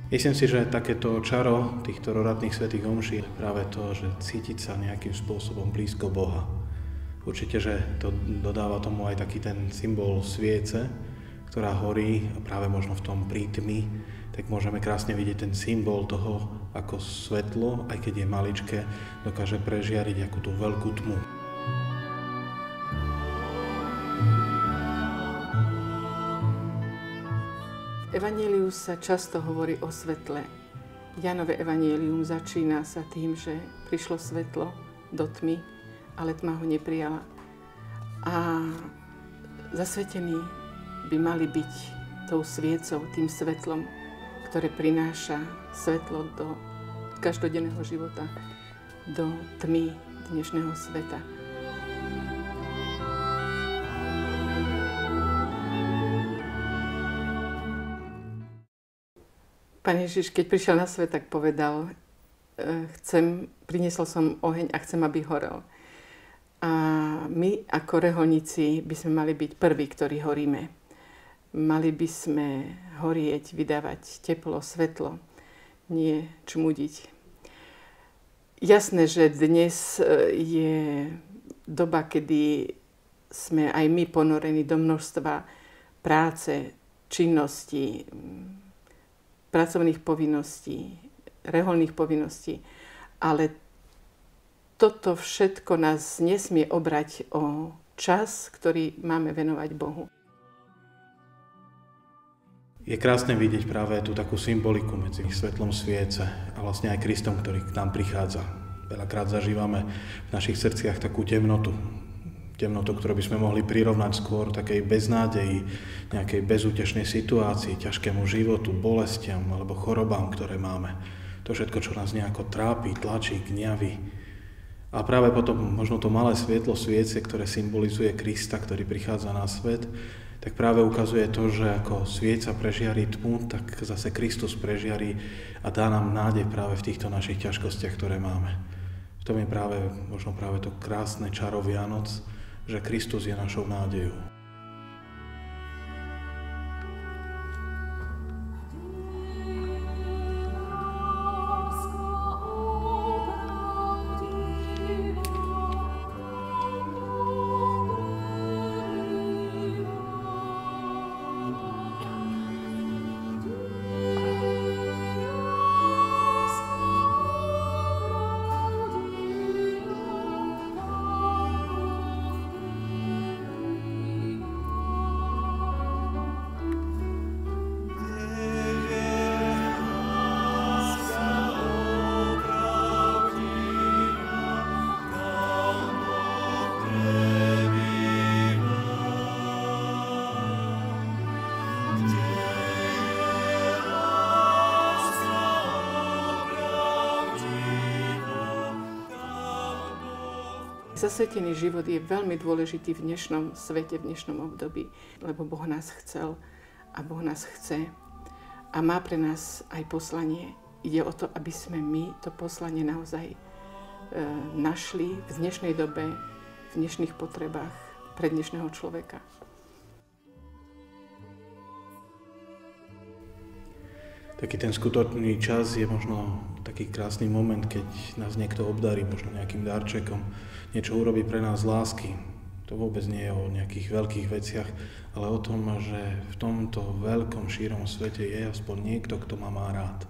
Myslím si, že takéto čaro týchto roratných svätých omší je práve to, že cítiť sa nejakým spôsobom blízko Boha. Určite, že to dodáva tomu aj taký ten symbol sviece, ktorá horí a práve možno v tom prítmi, tak môžeme krásne vidieť ten symbol toho, ako svetlo, aj keď je maličké, dokáže prežiariť akú tú veľkú tmu. V Evanjeliu sa často hovorí o svetle. Jánove evanjelium začína sa tým, že prišlo svetlo do tmy, ale tma ho neprijala. A zasvetení by mali byť tou sviecou, tým svetlom, ktoré prináša svetlo do každodenného života, do tmy dnešného sveta. Pán Ježiš, keď prišiel na svet, tak povedal, priniesol som oheň a chcem, aby horel. A my ako reholníci by sme mali byť prví, ktorí horíme. Mali by sme horieť, vydávať teplo, svetlo, nie čmudiť. Jasné, že dnes je doba, kedy sme aj my ponorení do množstva práce, činností, pracovných povinností, reholných povinností, ale toto všetko nás nesmie obrať o čas, ktorý máme venovať Bohu. Je krásne vidieť práve tú takú symboliku medzi svetlom sviece a vlastne aj Kristom, ktorý k nám prichádza. Veľakrát zažívame v našich srdciach takú temnotu, ktorú by sme mohli prirovnať skôr takej beznádeji, nejakej bezútešnej situácii, ťažkému životu, bolestiam alebo chorobám, ktoré máme. To všetko, čo nás nejako trápi, tlačí, gňaví. A práve potom možno to malé svietlo sviece, ktoré symbolizuje Krista, ktorý prichádza na svet, tak práve ukazuje to, že ako svieca prežiarí tmu, tak zase Kristus prežiarí a dá nám nádej práve v týchto našich ťažkostiach, ktoré máme. V tom je možno práve to krásne čaro Vianoc, že Kristus je našou nádejou. Zasvetený život je veľmi dôležitý v dnešnom svete, v dnešnom období, lebo Boh nás chcel a Boh nás chce a má pre nás aj poslanie. Ide o to, aby sme my to poslanie naozaj našli v dnešnej dobe, v dnešných potrebách pre dnešného človeka. Taký ten skutočný čas je možno taký krásny moment, keď nás niekto obdarí možno nejakým darčekom, niečo urobí pre nás z lásky. To vôbec nie je o nejakých veľkých veciach, ale o tom, že v tomto veľkom, šírom svete je aspoň niekto, kto ma má rád.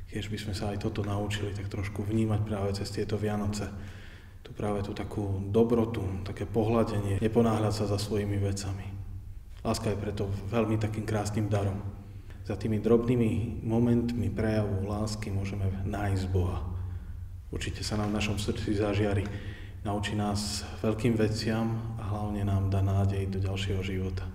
Keď by sme sa aj toto naučili, tak trošku vnímať práve cez tieto Vianoce. Tu práve tú takú dobrotu, také pohľadenie, neponáhľať sa za svojimi vecami. Láska je preto veľmi takým krásnym darom. Za tými drobnými momentmi prejavu lásky môžeme nájsť Boha. Určite sa nám v našom srdci zažiari, naučí nás veľkým veciam a hlavne nám dá nádej do ďalšieho života.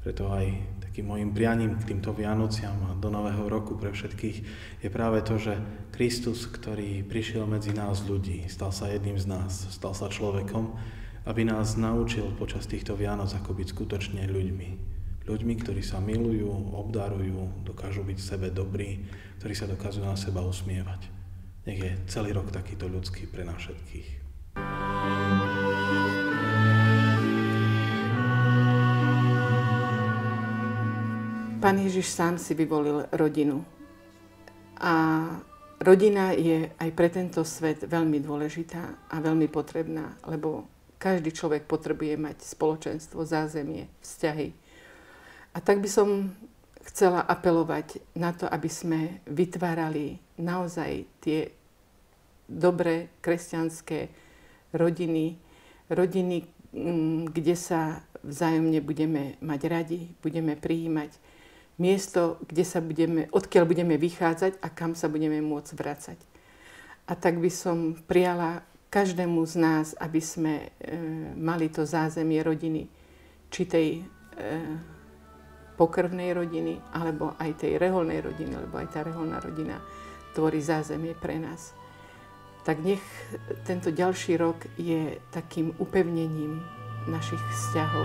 Preto aj takým mojim prianím k týmto Vianociam a do Nového roku pre všetkých je práve to, že Kristus, ktorý prišiel medzi nás ľudí, stal sa jedným z nás, stal sa človekom, aby nás naučil počas týchto Vianoc ako byť skutočne ľuďmi. Ľuďmi, ktorí sa milujú, obdarujú, dokážu byť v sebe dobrí, ktorí sa dokážu na seba usmievať. Nech je celý rok takýto ľudský pre nás všetkých. Pán Ježiš sám si vyvolil rodinu. A rodina je aj pre tento svet veľmi dôležitá a veľmi potrebná, lebo každý človek potrebuje mať spoločenstvo, zázemie, vzťahy. A tak by som chcela apelovať na to, aby sme vytvárali naozaj tie dobré kresťanské rodiny, kde sa vzájomne budeme mať radi, budeme prijímať, miesto, odkiaľ budeme vychádzať a kam sa budeme môcť vracať. A tak by som prijala každému z nás, aby sme mali to zázemie rodiny, či tej pokrvnej rodiny, alebo aj tej reholnej rodiny, lebo aj tá reholná rodina tvorí zázemie pre nás. Tak nech tento ďalší rok je takým upevnením našich vzťahov.